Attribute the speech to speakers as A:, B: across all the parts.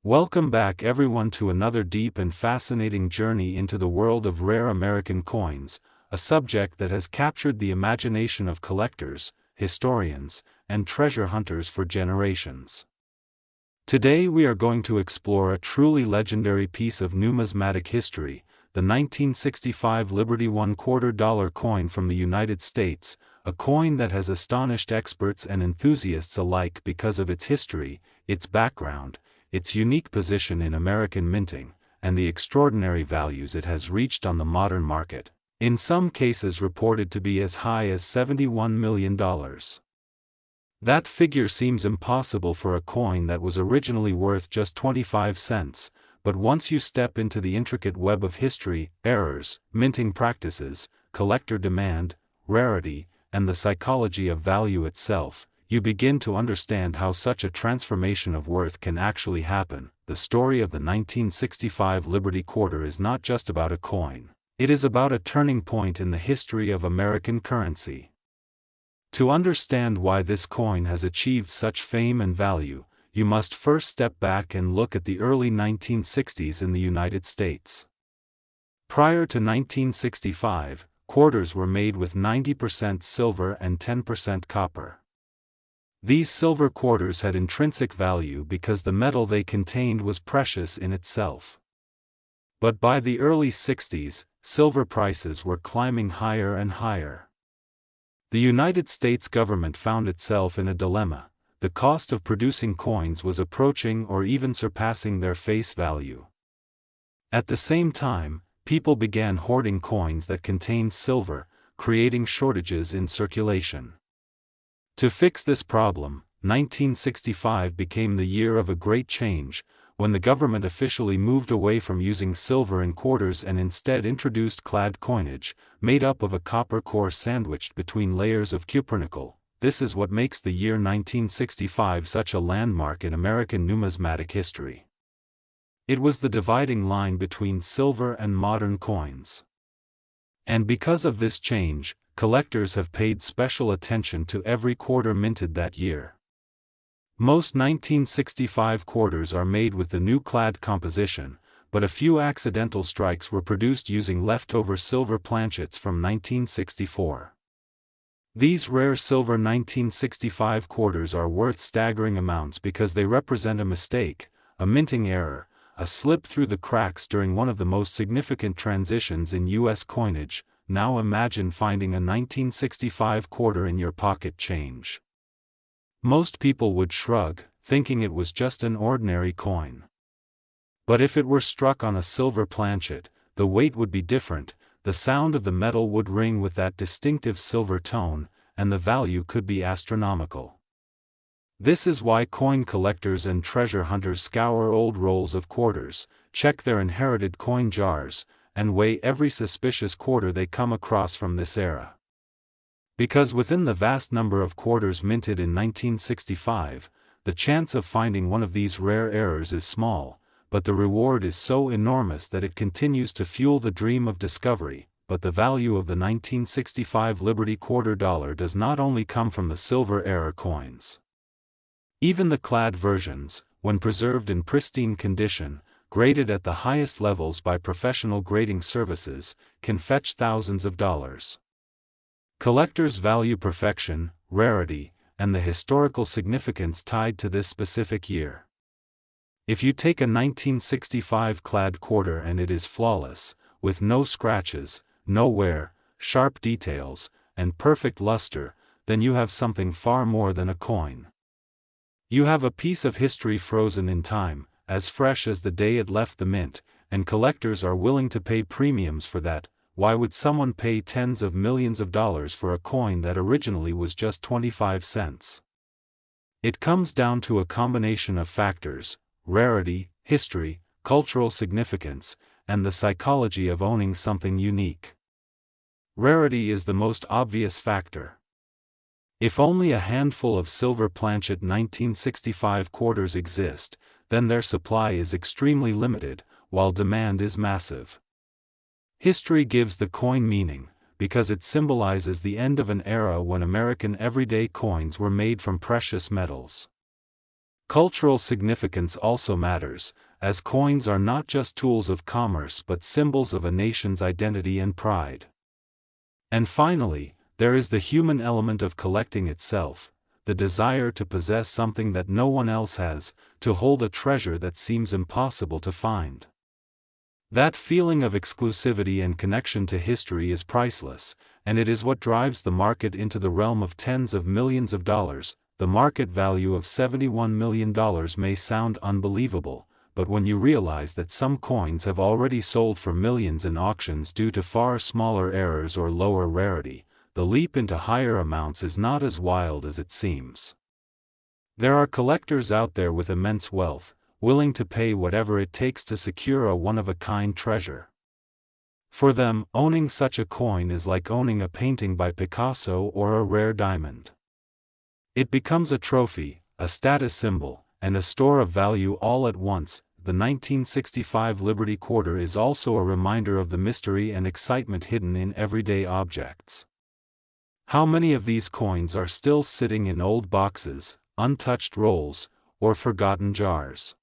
A: Welcome back everyone to another deep and fascinating journey into the world of rare American coins, a subject that has captured the imagination of collectors, historians, and treasure hunters for generations. Today we are going to explore a truly legendary piece of numismatic history, the 1965 Liberty $1/4 coin from the United States, a coin that has astonished experts and enthusiasts alike because of its history, its background, its unique position in American minting, and the extraordinary values it has reached on the modern market, in some cases reported to be as high as $71 million. That figure seems impossible for a coin that was originally worth just 25 cents, but once you step into the intricate web of history, errors, minting practices, collector demand, rarity, and the psychology of value itself, you begin to understand how such a transformation of worth can actually happen. The story of the 1965 Liberty Quarter is not just about a coin. It is about a turning point in the history of American currency. To understand why this coin has achieved such fame and value, you must first step back and look at the early 1960s in the United States. Prior to 1965, quarters were made with 90% silver and 10% copper. These silver quarters had intrinsic value because the metal they contained was precious in itself. But by the early 60s, silver prices were climbing higher and higher. The United States government found itself in a dilemma. The cost of producing coins was approaching or even surpassing their face value. At the same time, people began hoarding coins that contained silver, creating shortages in circulation. To fix this problem, 1965 became the year of a great change, when the government officially moved away from using silver in quarters and instead introduced clad coinage, made up of a copper core sandwiched between layers of cupronickel. This is what makes the year 1965 such a landmark in American numismatic history. It was the dividing line between silver and modern coins. And because of this change, collectors have paid special attention to every quarter minted that year. Most 1965 quarters are made with the new clad composition, but a few accidental strikes were produced using leftover silver planchets from 1964. These rare silver 1965 quarters are worth staggering amounts because they represent a mistake, a minting error, a slip through the cracks during one of the most significant transitions in U.S. coinage. Now imagine finding a 1965 quarter in your pocket change. Most people would shrug, thinking it was just an ordinary coin. But if it were struck on a silver planchet, the weight would be different, the sound of the metal would ring with that distinctive silver tone, and the value could be astronomical. This is why coin collectors and treasure hunters scour old rolls of quarters, check their inherited coin jars, and weigh every suspicious quarter they come across from this era. Because within the vast number of quarters minted in 1965, the chance of finding one of these rare errors is small, but the reward is so enormous that it continues to fuel the dream of discovery. But the value of the 1965 Liberty $1/4 does not only come from the silver error coins. Even the clad versions, when preserved in pristine condition, graded at the highest levels by professional grading services, can fetch thousands of dollars. Collectors value perfection, rarity, and the historical significance tied to this specific year. If you take a 1965 clad quarter and it is flawless, with no scratches, no wear, sharp details, and perfect luster, then you have something far more than a coin. You have a piece of history frozen in time, as fresh as the day it left the mint, and collectors are willing to pay premiums for that. Why would someone pay tens of millions of dollars for a coin that originally was just 25 cents? It comes down to a combination of factors: rarity, history, cultural significance, and the psychology of owning something unique. Rarity is the most obvious factor. If only a handful of silver planchet 1965 quarters exist, then their supply is extremely limited, while demand is massive. History gives the coin meaning, because it symbolizes the end of an era when American everyday coins were made from precious metals. Cultural significance also matters, as coins are not just tools of commerce but symbols of a nation's identity and pride. And finally, there is the human element of collecting itself, the desire to possess something that no one else has, to hold a treasure that seems impossible to find. That feeling of exclusivity and connection to history is priceless, and it is what drives the market into the realm of tens of millions of dollars. The market value of $71 million may sound unbelievable, but when you realize that some coins have already sold for millions in auctions due to far smaller errors or lower rarity, the leap into higher amounts is not as wild as it seems. There are collectors out there with immense wealth, willing to pay whatever it takes to secure a one-of-a-kind treasure. For them, owning such a coin is like owning a painting by Picasso or a rare diamond. It becomes a trophy, a status symbol, and a store of value all at once. The 1965 Liberty Quarter is also a reminder of the mystery and excitement hidden in everyday objects. How many of these coins are still sitting in old boxes, untouched rolls, or forgotten jars?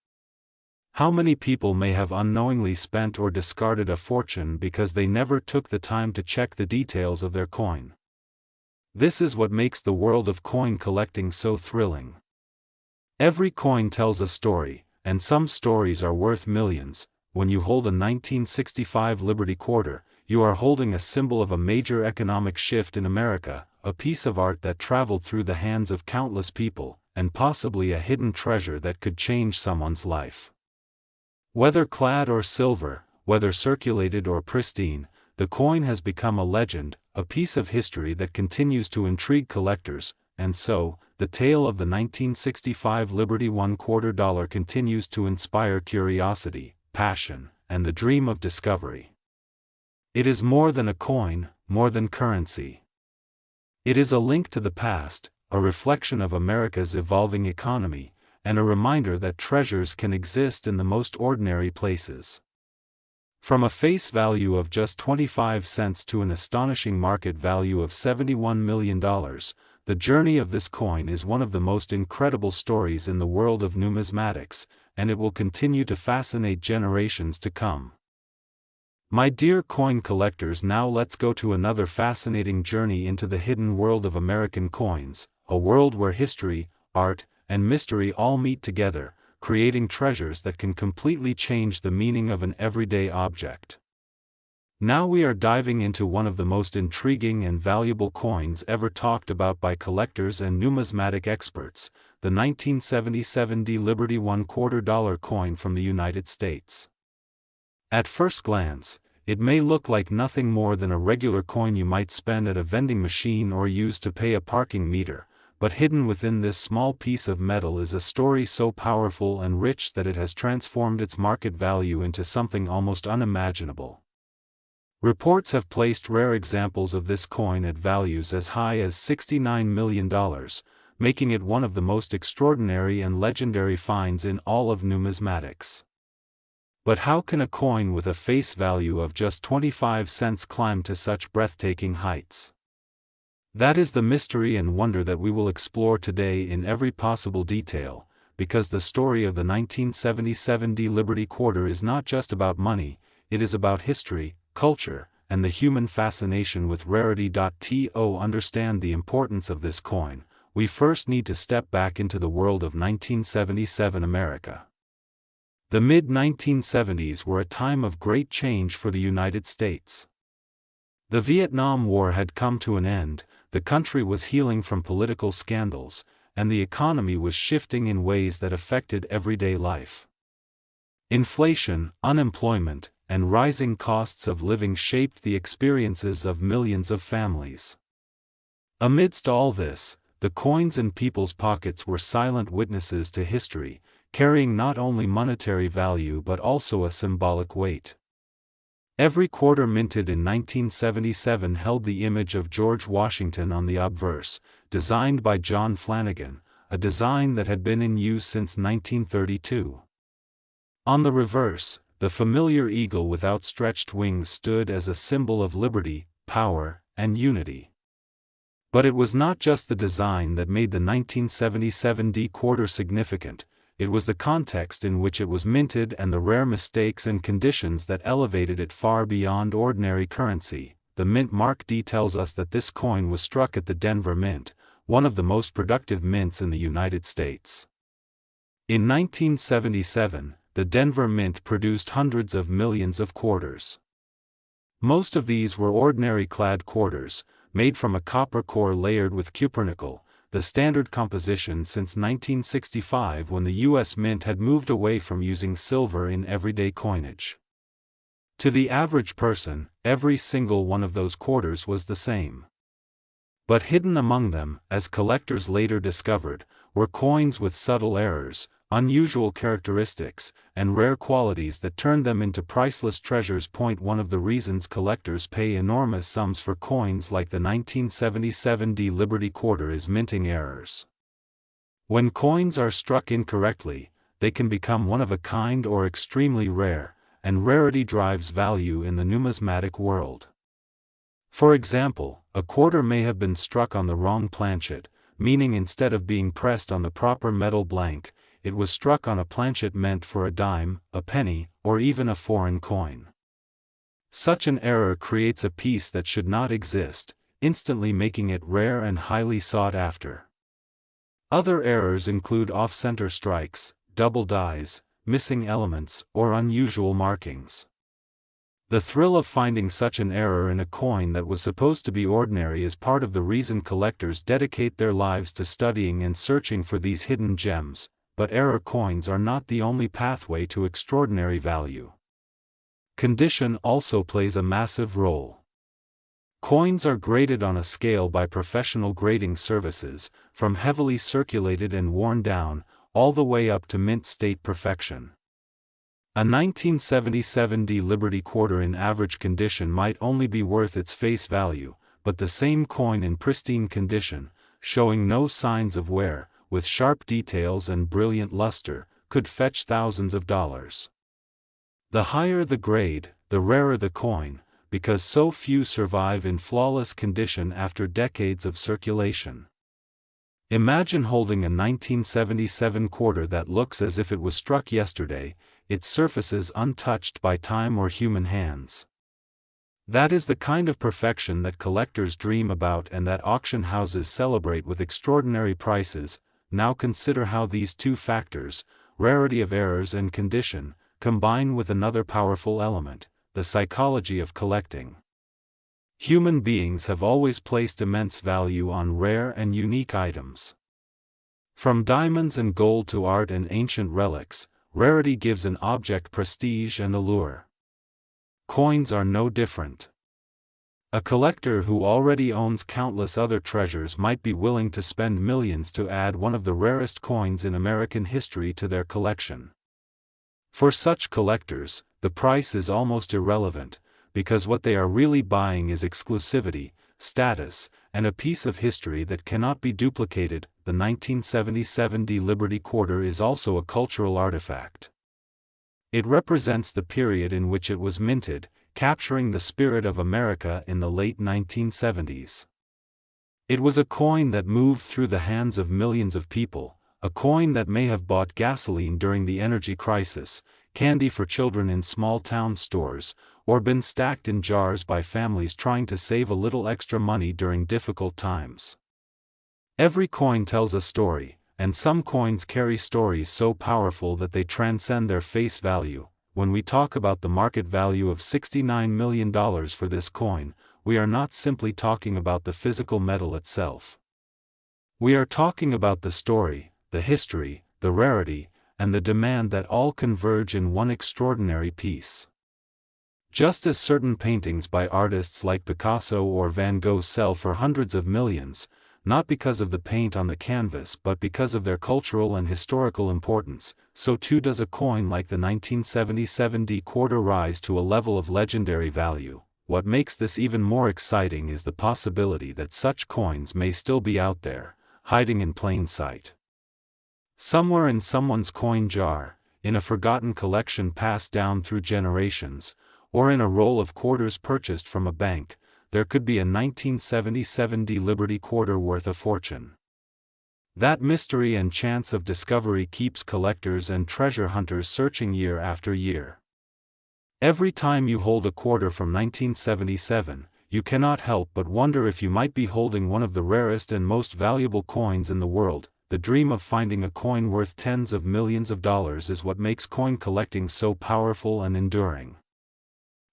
A: How many people may have unknowingly spent or discarded a fortune because they never took the time to check the details of their coin? This is what makes the world of coin collecting so thrilling. Every coin tells a story, and some stories are worth millions. When you hold a 1965 Liberty Quarter, you are holding a symbol of a major economic shift in America, a piece of art that traveled through the hands of countless people, and possibly a hidden treasure that could change someone's life. Whether clad or silver, whether circulated or pristine, the coin has become a legend, a piece of history that continues to intrigue collectors, and so, the tale of the 1965 Liberty $1/4 continues to inspire curiosity, passion, and the dream of discovery. It is more than a coin, more than currency. It is a link to the past, a reflection of America's evolving economy, and a reminder that treasures can exist in the most ordinary places. From a face value of just 25 cents to an astonishing market value of $71 million, the journey of this coin is one of the most incredible stories in the world of numismatics, and it will continue to fascinate generations to come. My dear coin collectors, now let's go to another fascinating journey into the hidden world of American coins, a world where history, art, and mystery all meet together, creating treasures that can completely change the meaning of an everyday object. Now we are diving into one of the most intriguing and valuable coins ever talked about by collectors and numismatic experts, the 1977 Liberty $1/4 coin from the United States. At first glance, it may look like nothing more than a regular coin you might spend at a vending machine or use to pay a parking meter, but hidden within this small piece of metal is a story so powerful and rich that it has transformed its market value into something almost unimaginable. Reports have placed rare examples of this coin at values as high as $69 million, making it one of the most extraordinary and legendary finds in all of numismatics. But how can a coin with a face value of just 25 cents climb to such breathtaking heights? That is the mystery and wonder that we will explore today in every possible detail, because the story of the 1977 Liberty Quarter is not just about money, it is about history, culture, and the human fascination with rarity. To understand the importance of this coin, we first need to step back into the world of 1977 America. The mid-1970s were a time of great change for the United States. The Vietnam War had come to an end, the country was healing from political scandals, and the economy was shifting in ways that affected everyday life. Inflation, unemployment, and rising costs of living shaped the experiences of millions of families. Amidst all this, the coins in people's pockets were silent witnesses to history, carrying not only monetary value but also a symbolic weight. Every quarter minted in 1977 held the image of George Washington on the obverse, designed by John Flanagan, a design that had been in use since 1932. On the reverse, the familiar eagle with outstretched wings stood as a symbol of liberty, power, and unity. But it was not just the design that made the 1977 quarter significant, it was the context in which it was minted and the rare mistakes and conditions that elevated it far beyond ordinary currency. The mint mark D tells us that this coin was struck at the Denver Mint, one of the most productive mints in the United States. In 1977, the Denver Mint produced hundreds of millions of quarters. Most of these were ordinary clad quarters, made from a copper core layered with cupronickel, the standard composition since 1965 when the U.S. Mint had moved away from using silver in everyday coinage. To the average person, every single one of those quarters was the same. But hidden among them, as collectors later discovered, were coins with subtle errors, unusual characteristics, and rare qualities that turned them into priceless treasures. One of the reasons collectors pay enormous sums for coins like the 1977 D Liberty Quarter is minting errors. When coins are struck incorrectly, they can become one of a kind or extremely rare, and rarity drives value in the numismatic world. For example, a quarter may have been struck on the wrong planchet, meaning instead of being pressed on the proper metal blank, it was struck on a planchet meant for a dime, a penny, or even a foreign coin. Such an error creates a piece that should not exist, instantly making it rare and highly sought after. Other errors include off-center strikes, double dies, missing elements, or unusual markings. The thrill of finding such an error in a coin that was supposed to be ordinary is part of the reason collectors dedicate their lives to studying and searching for these hidden gems. But error coins are not the only pathway to extraordinary value. Condition also plays a massive role. Coins are graded on a scale by professional grading services, from heavily circulated and worn down, all the way up to mint state perfection. A 1977 D Liberty Quarter in average condition might only be worth its face value, but the same coin in pristine condition, showing no signs of wear, with sharp details and brilliant luster, could fetch thousands of dollars. The higher the grade, the rarer the coin, because so few survive in flawless condition after decades of circulation. Imagine holding a 1977 quarter that looks as if it was struck yesterday, its surfaces untouched by time or human hands. That is the kind of perfection that collectors dream about and that auction houses celebrate with extraordinary prices. Now consider how these two factors, rarity of errors and condition, combine with another powerful element, the psychology of collecting. Human beings have always placed immense value on rare and unique items. From diamonds and gold to art and ancient relics, rarity gives an object prestige and allure. Coins are no different. A collector who already owns countless other treasures might be willing to spend millions to add one of the rarest coins in American history to their collection. For such collectors, the price is almost irrelevant, because what they are really buying is exclusivity, status, and a piece of history that cannot be duplicated. The 1977 D Liberty Quarter is also a cultural artifact. It represents the period in which it was minted, capturing the spirit of America in the late 1970s. It was a coin that moved through the hands of millions of people, a coin that may have bought gasoline during the energy crisis, candy for children in small-town stores, or been stacked in jars by families trying to save a little extra money during difficult times. Every coin tells a story, and some coins carry stories so powerful that they transcend their face value. When we talk about the market value of $69 million for this coin, we are not simply talking about the physical metal itself. We are talking about the story, the history, the rarity, and the demand that all converge in one extraordinary piece. Just as certain paintings by artists like Picasso or Van Gogh sell for hundreds of millions, not because of the paint on the canvas but because of their cultural and historical importance, so too does a coin like the 1977 D Quarter rise to a level of legendary value. What makes this even more exciting is the possibility that such coins may still be out there, hiding in plain sight. Somewhere in someone's coin jar, in a forgotten collection passed down through generations, or in a roll of quarters purchased from a bank, there could be a 1977 D Liberty Quarter worth a fortune. That mystery and chance of discovery keeps collectors and treasure hunters searching year after year. Every time you hold a quarter from 1977, you cannot help but wonder if you might be holding one of the rarest and most valuable coins in the world. The dream of finding a coin worth tens of millions of dollars is what makes coin collecting so powerful and enduring.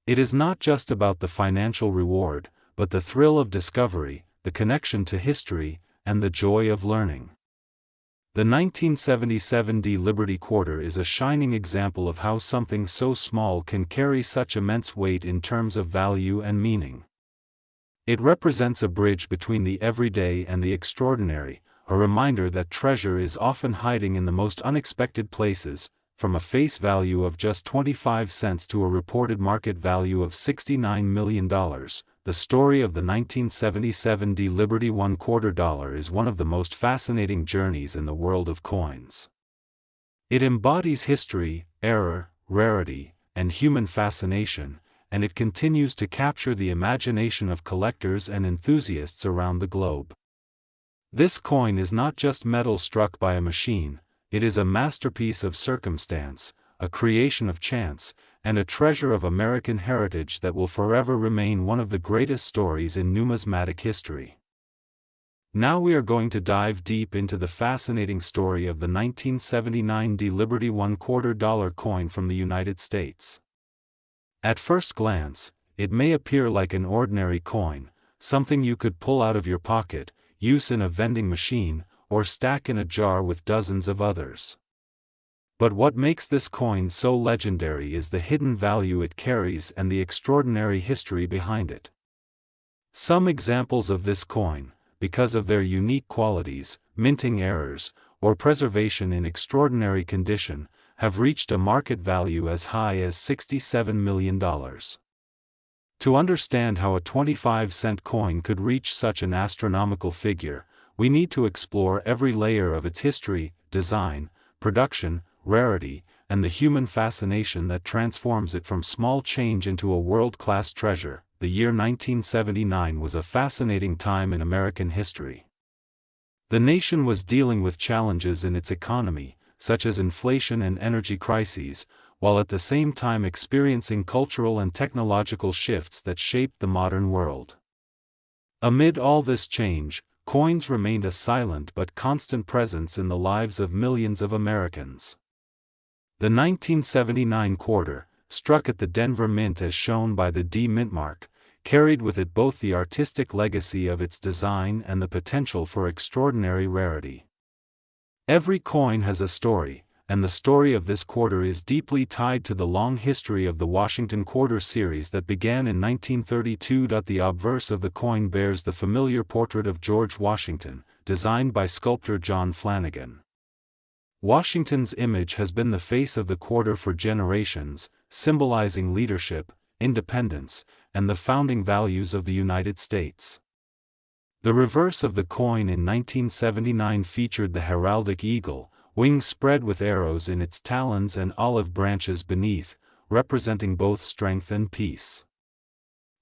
A: It is not just about the financial reward, but the thrill of discovery, the connection to history, and the joy of learning. The 1977 D Liberty Quarter is a shining example of how something so small can carry such immense weight in terms of value and meaning. It represents a bridge between the everyday and the extraordinary, a reminder that treasure is often hiding in the most unexpected places, from a face value of just 25 cents to a reported market value of $69 million. The story of the 1977 D Liberty $1/4 is one of the most fascinating journeys in the world of coins. It embodies history, error, rarity, and human fascination, and it continues to capture the imagination of collectors and enthusiasts around the globe. This coin is not just metal struck by a machine, it is a masterpiece of circumstance, a creation of chance, and a treasure of American heritage that will forever remain one of the greatest stories in numismatic history. Now we are going to dive deep into the fascinating story of the 1979 D Liberty $1/4 coin from the United States. At first glance, it may appear like an ordinary coin, something you could pull out of your pocket, use in a vending machine, or stack in a jar with dozens of others. But what makes this coin so legendary is the hidden value it carries and the extraordinary history behind it. Some examples of this coin, because of their unique qualities, minting errors, or preservation in extraordinary condition, have reached a market value as high as $67 million. To understand how a 25-cent coin could reach such an astronomical figure, we need to explore every layer of its history, design, production, rarity, and the human fascination that transforms it from small change into a world-class treasure. The year 1979 was a fascinating time in American history. The nation was dealing with challenges in its economy, such as inflation and energy crises, while at the same time experiencing cultural and technological shifts that shaped the modern world. Amid all this change, coins remained a silent but constant presence in the lives of millions of Americans. The 1979 quarter, struck at the Denver Mint as shown by the D Mint mark, carried with it both the artistic legacy of its design and the potential for extraordinary rarity. Every coin has a story, and the story of this quarter is deeply tied to the long history of the Washington Quarter series that began in 1932. The obverse of the coin bears the familiar portrait of George Washington, designed by sculptor John Flanagan. Washington's image has been the face of the quarter for generations, symbolizing leadership, independence, and the founding values of the United States. The reverse of the coin in 1979 featured the heraldic eagle, wings spread with arrows in its talons and olive branches beneath, representing both strength and peace.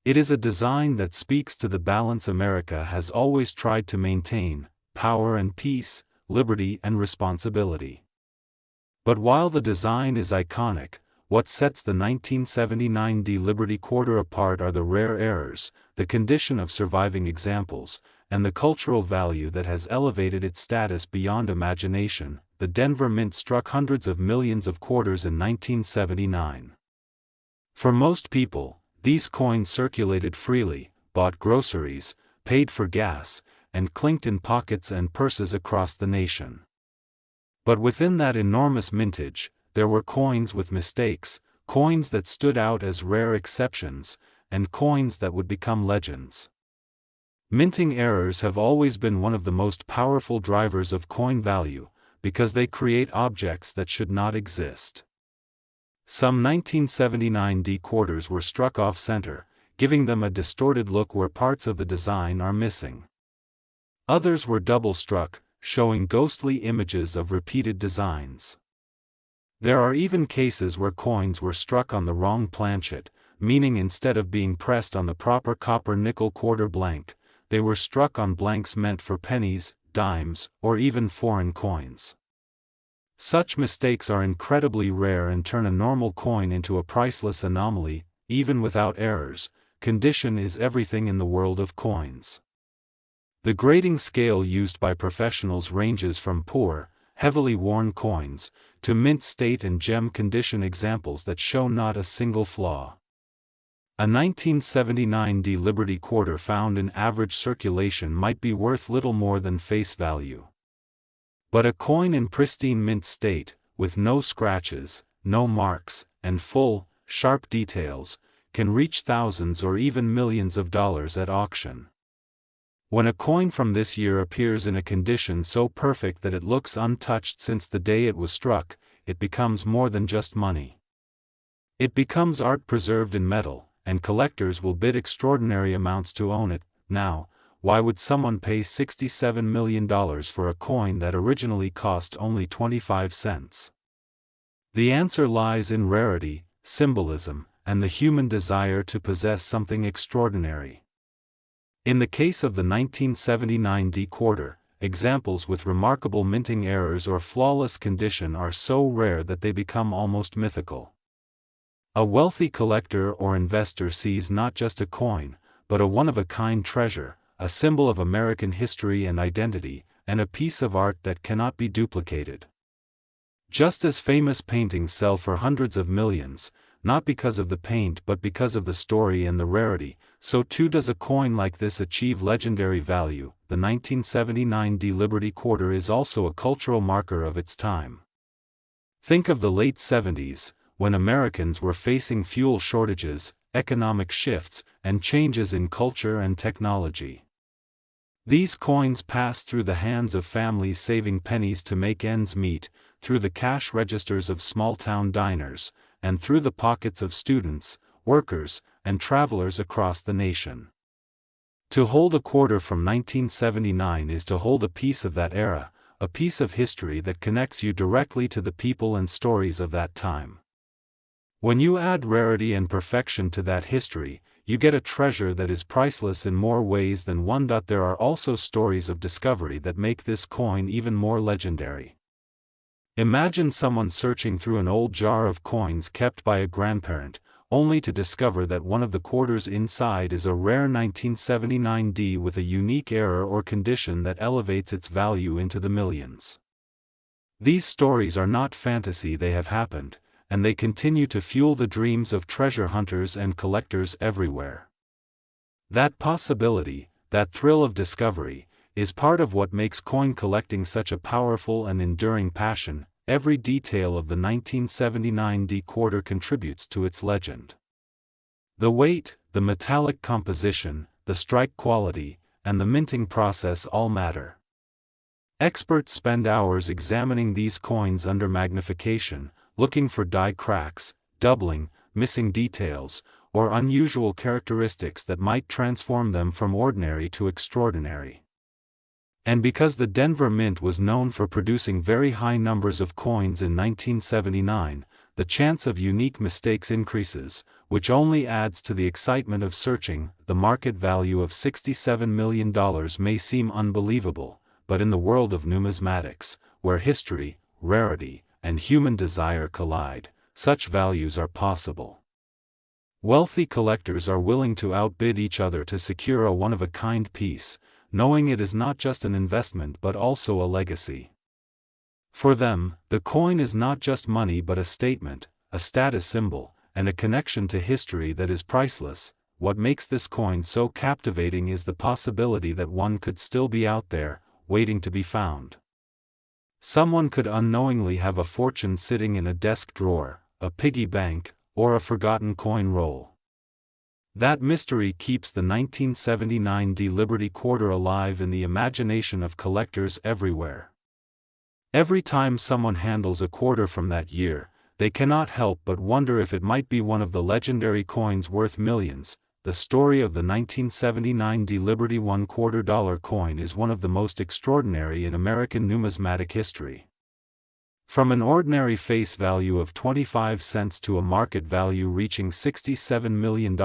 A: It is a design that speaks to the balance America has always tried to maintain: power and peace, liberty and responsibility. But while the design is iconic, what sets the 1979 D Liberty quarter apart are the rare errors, the condition of surviving examples, and the cultural value that has elevated its status beyond imagination. The Denver Mint struck hundreds of millions of quarters in 1979. For most people, these coins circulated freely, bought groceries, paid for gas, and clinked in pockets and purses across the nation. But within that enormous mintage, there were coins with mistakes, coins that stood out as rare exceptions, and coins that would become legends. Minting errors have always been one of the most powerful drivers of coin value, because they create objects that should not exist. Some 1979 D quarters were struck off-center, giving them a distorted look where parts of the design are missing. Others were double-struck, showing ghostly images of repeated designs. There are even cases where coins were struck on the wrong planchet, meaning instead of being pressed on the proper copper nickel quarter blank, they were struck on blanks meant for pennies, dimes, or even foreign coins. Such mistakes are incredibly rare and turn a normal coin into a priceless anomaly. Even without errors, condition is everything in the world of coins. The grading scale used by professionals ranges from poor, heavily worn coins, to mint state and gem condition examples that show not a single flaw. A 1979 D Liberty quarter found in average circulation might be worth little more than face value. But a coin in pristine mint state, with no scratches, no marks, and full, sharp details, can reach thousands or even millions of dollars at auction. When a coin from this year appears in a condition so perfect that it looks untouched since the day it was struck, it becomes more than just money. It becomes art preserved in metal, and collectors will bid extraordinary amounts to own it. Now, why would someone pay $67 million for a coin that originally cost only 25 cents? The answer lies in rarity, symbolism, and the human desire to possess something extraordinary. In the case of the 1979 D quarter, examples with remarkable minting errors or flawless condition are so rare that they become almost mythical. A wealthy collector or investor sees not just a coin, but a one-of-a-kind treasure, a symbol of American history and identity, and a piece of art that cannot be duplicated. Just as famous paintings sell for hundreds of millions, not because of the paint but because of the story and the rarity, so too does a coin like this achieve legendary value. The 1979 D Liberty quarter is also a cultural marker of its time. Think of the late 70s, when Americans were facing fuel shortages, economic shifts, and changes in culture and technology. These coins passed through the hands of families saving pennies to make ends meet, through the cash registers of small-town diners, and through the pockets of students, workers, and travelers across the nation. To hold a quarter from 1979 is to hold a piece of that era, a piece of history that connects you directly to the people and stories of that time. When you add rarity and perfection to that history, you get a treasure that is priceless in more ways than one. There are also stories of discovery that make this coin even more legendary. Imagine someone searching through an old jar of coins kept by a grandparent, only to discover that one of the quarters inside is a rare 1979 D with a unique error or condition that elevates its value into the millions. These stories are not fantasy, they have happened, and they continue to fuel the dreams of treasure hunters and collectors everywhere. That possibility, that thrill of discovery, is part of what makes coin collecting such a powerful and enduring passion. Every detail of the 1979 D quarter contributes to its legend. The weight, the metallic composition, the strike quality, and the minting process all matter. Experts spend hours examining these coins under magnification, looking for die cracks, doubling, missing details, or unusual characteristics that might transform them from ordinary to extraordinary. And because the Denver Mint was known for producing very high numbers of coins in 1979, the chance of unique mistakes increases, which only adds to the excitement of searching. The market value of $67 million may seem unbelievable, but in the world of numismatics, where history, rarity, and human desire collide, such values are possible. Wealthy collectors are willing to outbid each other to secure a one-of-a-kind piece, knowing it is not just an investment but also a legacy. For them, the coin is not just money but a statement, a status symbol, and a connection to history that is priceless. What makes this coin so captivating is the possibility that one could still be out there, waiting to be found. Someone could unknowingly have a fortune sitting in a desk drawer, a piggy bank, or a forgotten coin roll. That mystery keeps the 1979 D Liberty quarter alive in the imagination of collectors everywhere. Every time someone handles a quarter from that year, they cannot help but wonder if it might be one of the legendary coins worth millions. The story of the 1979 D Liberty $1/4 coin is one of the most extraordinary in American numismatic history. From an ordinary face value of 25 cents to a market value reaching $67 million,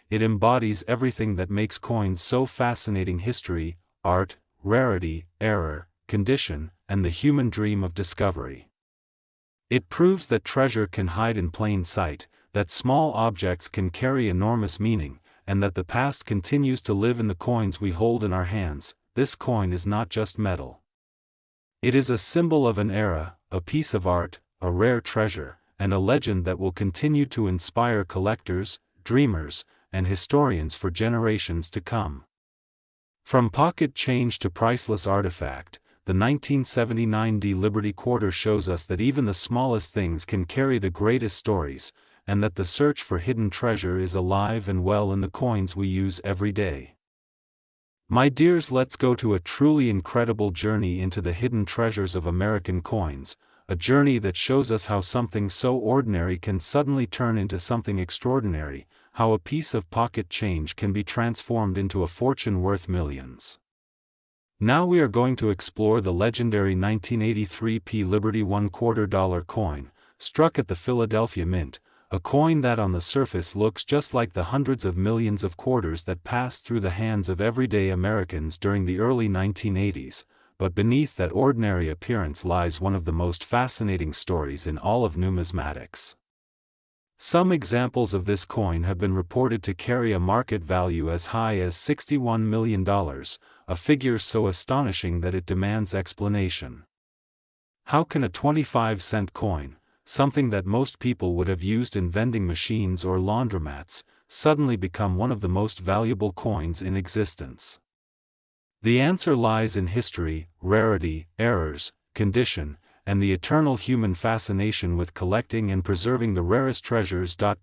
A: it embodies everything that makes coins so fascinating: history, art, rarity, error, condition, and the human dream of discovery. It proves that treasure can hide in plain sight, that small objects can carry enormous meaning, and that the past continues to live in the coins we hold in our hands. This coin is not just metal. It is a symbol of an era, a piece of art, a rare treasure, and a legend that will continue to inspire collectors, dreamers, and historians for generations to come. From pocket change to priceless artifact, the 1979 Liberty Quarter shows us that even the smallest things can carry the greatest stories, and that the search for hidden treasure is alive and well in the coins we use every day. My dears, let's go to a truly incredible journey into the hidden treasures of American coins, a journey that shows us how something so ordinary can suddenly turn into something extraordinary, how a piece of pocket change can be transformed into a fortune worth millions. Now we are going to explore the legendary 1983 Liberty $1/4 coin, struck at the Philadelphia Mint, a coin that on the surface looks just like the hundreds of millions of quarters that passed through the hands of everyday Americans during the early 1980s, but beneath that ordinary appearance lies one of the most fascinating stories in all of numismatics. Some examples of this coin have been reported to carry a market value as high as $61 million, a figure so astonishing that it demands explanation. How can a 25-cent coin, something that most people would have used in vending machines or laundromats, suddenly become one of the most valuable coins in existence? The answer lies in history, rarity, errors, condition, and the eternal human fascination with collecting and preserving the rarest treasures. To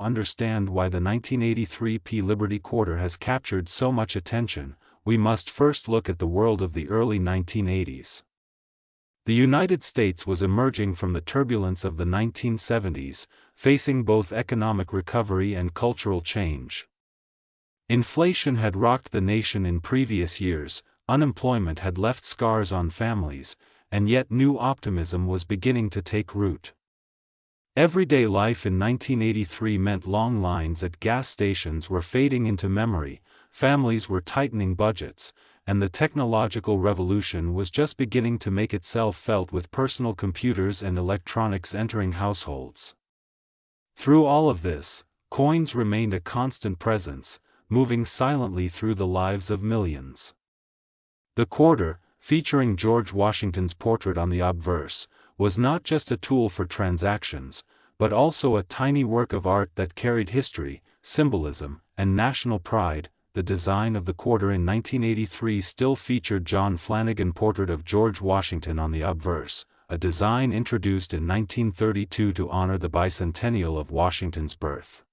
A: understand why the 1983 Liberty Quarter has captured so much attention, we must first look at the world of the early 1980s. The United States was emerging from the turbulence of the 1970s, facing both economic recovery and cultural change. Inflation had rocked the nation in previous years, unemployment had left scars on families, and yet new optimism was beginning to take root. Everyday life in 1983 meant long lines at gas stations were fading into memory, families were tightening budgets, and the technological revolution was just beginning to make itself felt with personal computers and electronics entering households. Through all of this, coins remained a constant presence, moving silently through the lives of millions. The quarter, featuring George Washington's portrait on the obverse, was not just a tool for transactions, but also a tiny work of art that carried history, symbolism, and national pride. The design of the quarter in 1983 still featured John Flanagan's portrait of George Washington on the obverse, a design introduced in 1932 to honor the bicentennial of Washington's birth.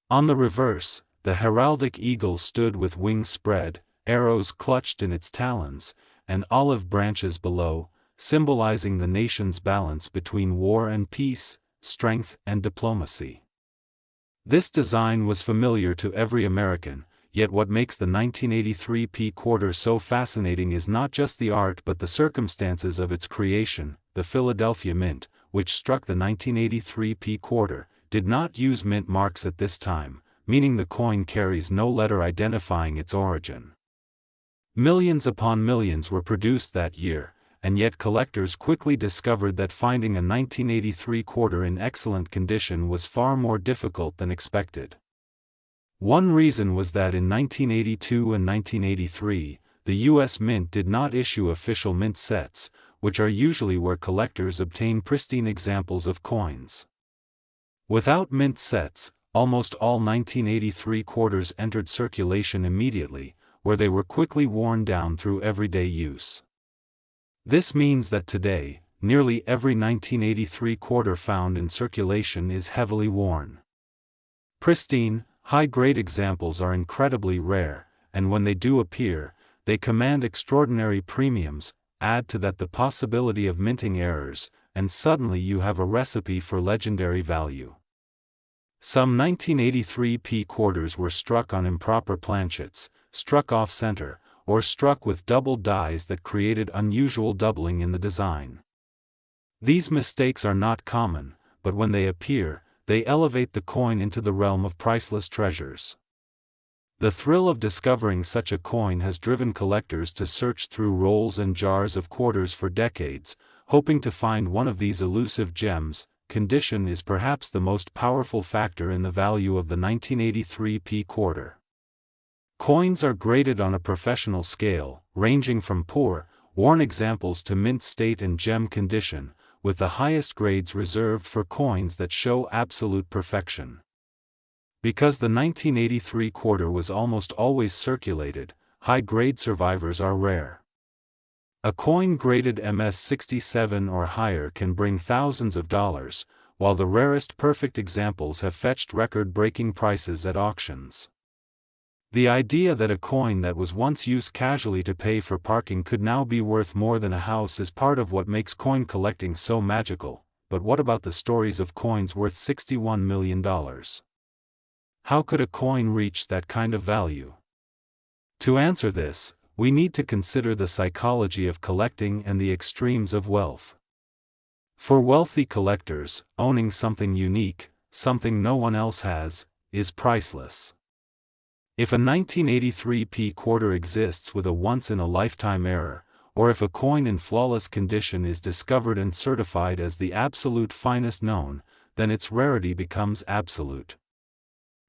A: On the reverse, the heraldic eagle stood with wings spread, arrows clutched in its talons, and olive branches below, symbolizing the nation's balance between war and peace, strength and diplomacy. This design was familiar to every American. Yet what makes the 1983 quarter so fascinating is not just the art but the circumstances of its creation. The Philadelphia Mint, which struck the 1983 quarter, did not use mint marks at this time, meaning the coin carries no letter identifying its origin. Millions upon millions were produced that year, and yet collectors quickly discovered that finding a 1983 quarter in excellent condition was far more difficult than expected. One reason was that in 1982 and 1983, the U.S. Mint did not issue official mint sets, which are usually where collectors obtain pristine examples of coins. Without mint sets, almost all 1983 quarters entered circulation immediately, where they were quickly worn down through everyday use. This means that today, nearly every 1983 quarter found in circulation is heavily worn. Pristine, high-grade examples are incredibly rare, and when they do appear, they command extraordinary premiums. Add to that the possibility of minting errors, and suddenly you have a recipe for legendary value. Some 1983 quarters were struck on improper planchets, struck off-center, or struck with double dies that created unusual doubling in the design. These mistakes are not common, but when they appear, they elevate the coin into the realm of priceless treasures. The thrill of discovering such a coin has driven collectors to search through rolls and jars of quarters for decades, hoping to find one of these elusive gems. Condition is perhaps the most powerful factor in the value of the 1983 P quarter. Coins are graded on a professional scale, ranging from poor, worn examples to mint state and gem condition, with the highest grades reserved for coins that show absolute perfection. Because the 1983 quarter was almost always circulated, high-grade survivors are rare. A coin graded MS-67 or higher can bring thousands of dollars, while the rarest perfect examples have fetched record-breaking prices at auctions. The idea that a coin that was once used casually to pay for parking could now be worth more than a house is part of what makes coin collecting so magical. But what about the stories of coins worth $61 million? How could a coin reach that kind of value? To answer this, we need to consider the psychology of collecting and the extremes of wealth. For wealthy collectors, owning something unique, something no one else has, is priceless. If a 1983 P quarter exists with a once-in-a-lifetime error, or if a coin in flawless condition is discovered and certified as the absolute finest known, then its rarity becomes absolute.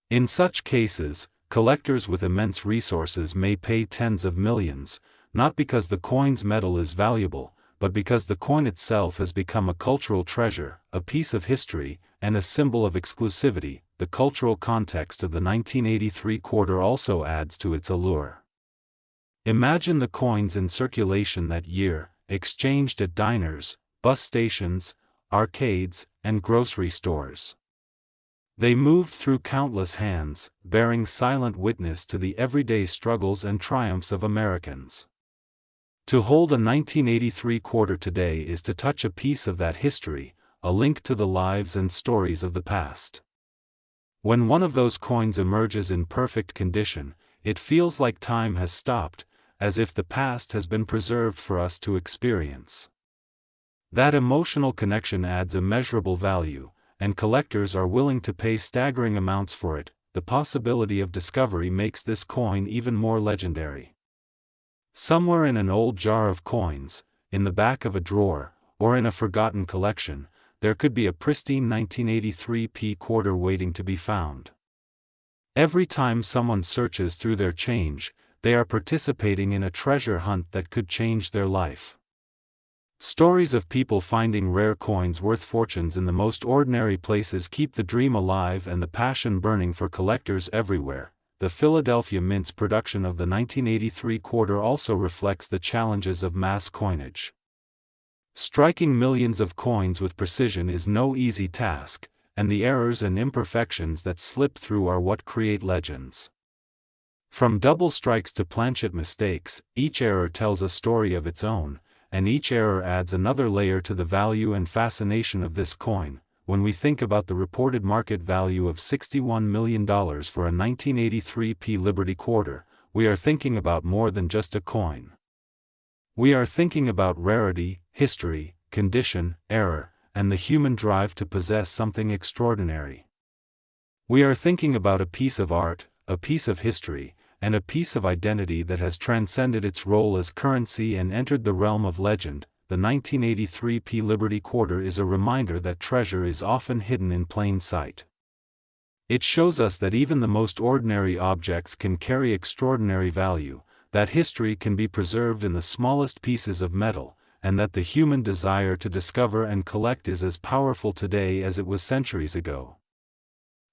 A: In such cases, collectors with immense resources may pay tens of millions, not because the coin's metal is valuable, but because the coin itself has become a cultural treasure, a piece of history, and a symbol of exclusivity. The cultural context of the 1983 quarter also adds to its allure. Imagine the coins in circulation that year, exchanged at diners, bus stations, arcades, and grocery stores. They moved through countless hands, bearing silent witness to the everyday struggles and triumphs of Americans. To hold a 1983 quarter today is to touch a piece of that history, a link to the lives and stories of the past. When one of those coins emerges in perfect condition, it feels like time has stopped, as if the past has been preserved for us to experience. That emotional connection adds immeasurable value, and collectors are willing to pay staggering amounts for it. The possibility of discovery makes this coin even more legendary. Somewhere in an old jar of coins, in the back of a drawer, or in a forgotten collection, there could be a pristine 1983 P quarter waiting to be found. Every time someone searches through their change, they are participating in a treasure hunt that could change their life. Stories of people finding rare coins worth fortunes in the most ordinary places keep the dream alive and the passion burning for collectors everywhere. The Philadelphia Mint's production of the 1983 quarter also reflects the challenges of mass coinage. Striking millions of coins with precision is no easy task, and the errors and imperfections that slip through are what create legends. From double strikes to planchet mistakes, each error tells a story of its own, and each error adds another layer to the value and fascination of this coin. When we think about the reported market value of $61 million for a 1983 P Liberty quarter, we are thinking about more than just a coin. We are thinking about rarity, history, condition, error, and the human drive to possess something extraordinary. We are thinking about a piece of art, a piece of history, and a piece of identity that has transcended its role as currency and entered the realm of legend. The 1983 P Liberty quarter is a reminder that treasure is often hidden in plain sight. It shows us that even the most ordinary objects can carry extraordinary value, that history can be preserved in the smallest pieces of metal, and that the human desire to discover and collect is as powerful today as it was centuries ago.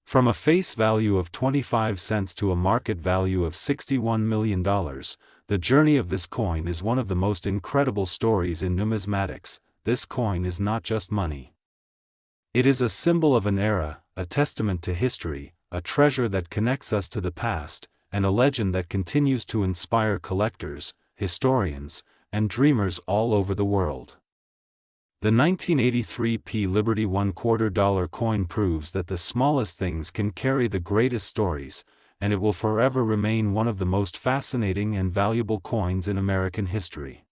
A: From a face value of 25 cents to a market value of $61 million, the journey of this coin is one of the most incredible stories in numismatics. This coin is not just money. It is a symbol of an era, a testament to history, a treasure that connects us to the past, and a legend that continues to inspire collectors, historians, and dreamers all over the world. The 1983 P Liberty $1/4 coin proves that the smallest things can carry the greatest stories, and it will forever remain one of the most fascinating and valuable coins in American history.